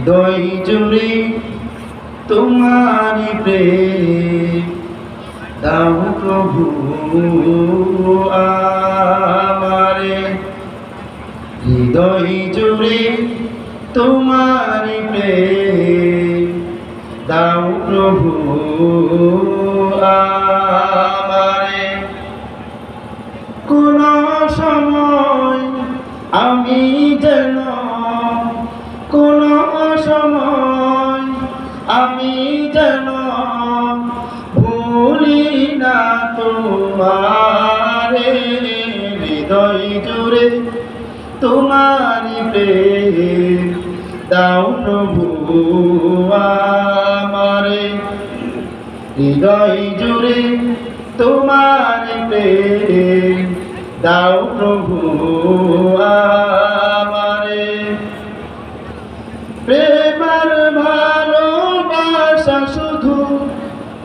হৃদয় জুড়ে তোমারি প্রেম দাও প্রভু আমারে। হৃদয় জুড়ে তোমারি প্রেম দাও প্রভু আমারে। কোন সময় আমি যেন কোন সময় আমি যেন ভুলি না তোমারে। হৃদয় জুড়ে তোমারি প্রেম দাও প্রভু আমারে। হৃদয় জুড়ে তোমারি প্রেম দাও প্রভু আমারে। প্রেমের ভালোবাসা শুধু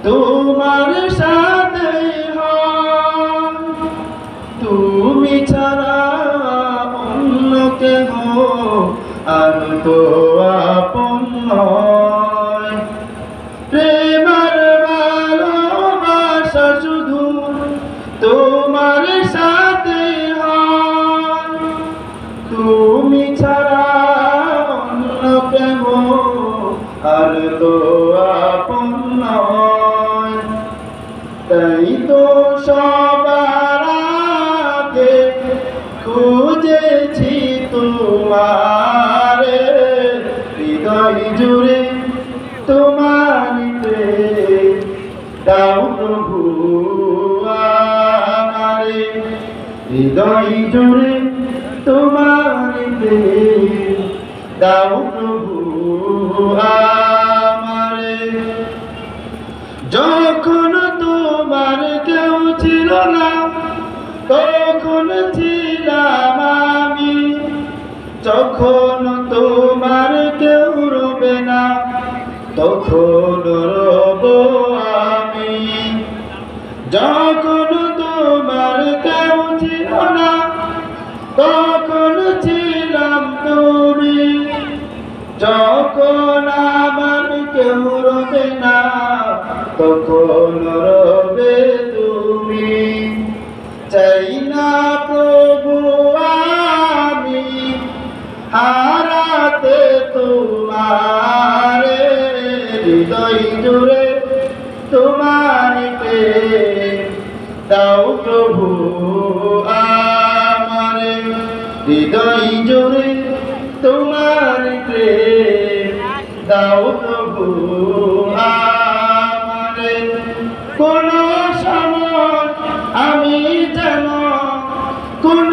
তোমার সাথে হয়, তুমি ছাড়া অন্য কেহ আর তো আপন নয়। প্রেমের ভালোবাসা শুধু তোমার সাথে হয়, তুমি ছাড়া অন্য কেহ আর তো আপন নয়। তাই তো সবার আগে খুঁজেছি তোমারে। হৃদয় জুড়ে তোমারি প্রেম দাও প্রভু আমারে। হৃদয় জুড়ে তোমারি প্রেম দাও প্রভু আমারে। যখন তোমার কেউ ছিল না তখন ছিলাম আমি, যখন তোমার কেউ রবে না তখন রব আমি। যখন তোমার কেউ ছিল না তখন ছিলাম তুমি, যখন আমার কেউ রবে না তখন রবে তুমি। চাই না প্রভু আমি হারাতে তোমারে। হৃদয় জুড়ে তোমারি প্রেম দাও প্রভু আমারে। হৃদয় জুড়ে তোমারি প্রেম দাও প্রভু আমারে। কোন সময় আমি যেন কোন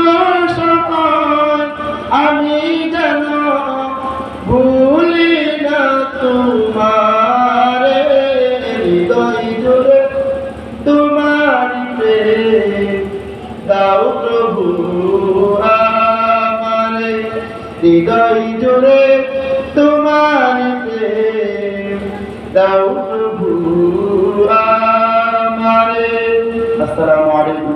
সময় আমি যেন ভুলি না তোমারে। হৃদয় জুড়ে তোমারি প্রেম দাও প্রভু আমারে। হৃদয় জুড়ে তোমারি প্রেম দাও প্রভু আমারে। আসসালামু আলাইকুম।